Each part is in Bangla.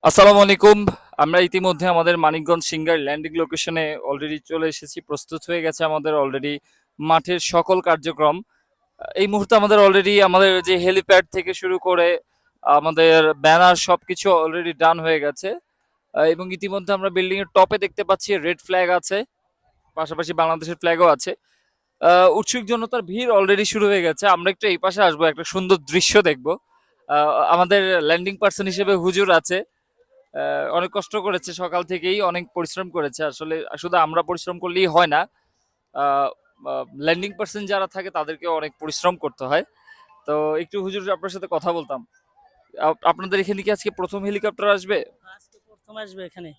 আসসালামু আলাইকুম। আমরা ইতিমধ্যে আমাদের মানিকগঞ্জ সিঙ্গার ল্যান্ডিং লোকেশনে অলরেডি চলে এসেছি। প্রস্তুত হয়ে গেছে আমাদের অলরেডি মাঠের সকল কার্যক্রম। এই মুহূর্তে আমাদের অলরেডি আমাদের যে হেলিপ্যাড থেকে শুরু করে আমাদের ব্যানার সবকিছু অলরেডি ডান হয়ে গেছে। এবং ইতিমধ্যে আমরা বিল্ডিং এর টপে দেখতে পাচ্ছি রেড ফ্ল্যাগ আছে, পাশাপাশি বাংলাদেশের ফ্ল্যাগও আছে। উৎসুক জনতার ভিড় অলরেডি শুরু হয়ে গেছে। আমরা একটু এই পাশে আসবো, একটা সুন্দর দৃশ্য দেখবো। আমাদের ল্যান্ডিং পার্সন হিসেবে হুজুর আছে। অনেক কষ্ট করেছে, সকাল থেকেই অনেক পরিশ্রম করেছে। আসলে শুধু আমরা পরিশ্রম করলেই হয় না, ল্যান্ডিং পার্সন যারা থাকে তাদেরকে অনেক পরিশ্রম করতে হয়। তো একটু হুজুর আপনার সাথে কথা বলতাম। আপনাদের এখানে কি আজকে প্রথম হেলিকপ্টার আসবে? আজকে প্রথম আসবে এখানে।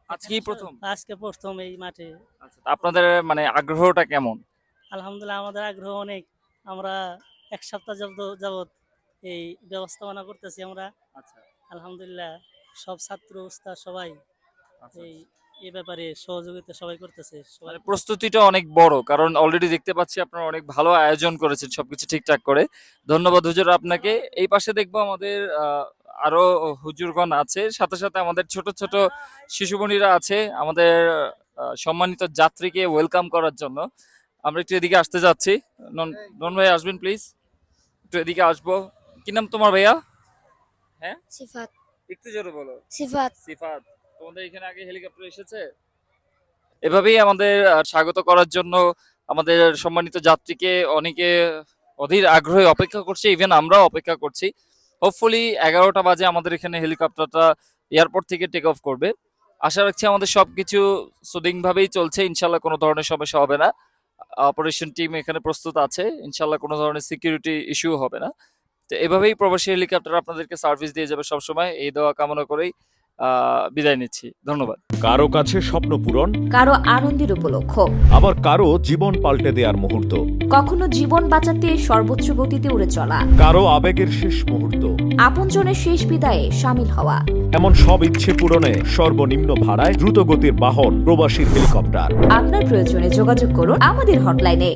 আজকেই প্রথম? আজকে প্রথম এই মাঠে। আচ্ছা, তা আপনাদের মানে আগ্রহটা কেমন? আলহামদুলিল্লাহ আমাদের আগ্রহ অনেক। আমরা এক সপ্তাহ যাবত এই ব্যবস্থাপনা করতেছি আমরা। আচ্ছা আলহামদুলিল্লাহ সব ছাত্র উস্তাদ সবাই আচ্ছা। এই এ ব্যাপারে সহযোগিতা সবাই করতেছে সবাই। মানে প্রস্তুতিটা অনেক বড়, কারণ অলরেডি দেখতে পাচ্ছি আপনারা অনেক ভালো আয়োজন করেছেন সবকিছু ঠিকঠাক করে। ধন্যবাদ হুজুর আপনাকে। এই পাশে দেখবো আমাদের আরো হুজুরগণ আছে, সাথে সাথে আমাদের ছোট ছোট শিশুমণিরা আছে আমাদের সম্মানিত যাত্রীকে ওয়েলকাম করার জন্য। আমরা একটু এদিকে আসতে যাচ্ছি। নন নন ভাই আসবেন প্লিজ, একটু এদিকে আসবো। কি নাম তোমার ভাইয়া? হ্যাঁ, সিফাত। একটু জোরে বলো। সিফাত। সিফাত। তোমাদের এখানে আগে হেলিকপ্টার এসেছে? এভাবেই আমাদের স্বাগত করার জন্য আমাদের সম্মানিত যাত্রীকে অনেকে অধীর আগ্রহে অপেক্ষা করছে, ইভেন আমরাও অপেক্ষা করছি। হোপফুলি 11টা বাজে আমাদের এখানে হেলিকপ্টারটা এয়ারপোর্ট থেকে টেক অফ করবে। আশা রাখছি আমাদের সবকিছু সুদিং ভাবেই চলছে, ইনশাল্লাহ কোনো ধরনের সমস্যা হবে না। অপারেশন টিম এখানে প্রস্তুত আছে, ইনশাল্লাহ কোনো ধরনের সিকিউরিটি ইস্যু হবে না। তো এভাবেই প্রবাসী হেলিকপ্টার আপনাদেরকে সার্ভিস দিয়ে যাবে সবসময়, এই দোয়া কামনা করেই বিদায় নিচ্ছি। ধন্যবাদ। কারো কাছে স্বপ্ন পূরণ, কারো আনন্দের উপলক্ষ, আবার কারো জীবন পাল্টে দেওয়ার মুহূর্ত, কখনো জীবন বাঁচাতে সর্বোচ্চ গতিতে উড়ে চলা, কারো আবেগের শেষ মুহূর্ত। আপনজনের শেষ বিদায়ে সামিল হওয়া। এমন সব ইচ্ছে পূরণে সর্বনিম্ন ভাড়ায় দ্রুত গতির বাহন প্রবাসী হেলিকপ্টার। আপনার প্রয়োজনে যোগাযোগ করুন আমাদের হটলাইনে।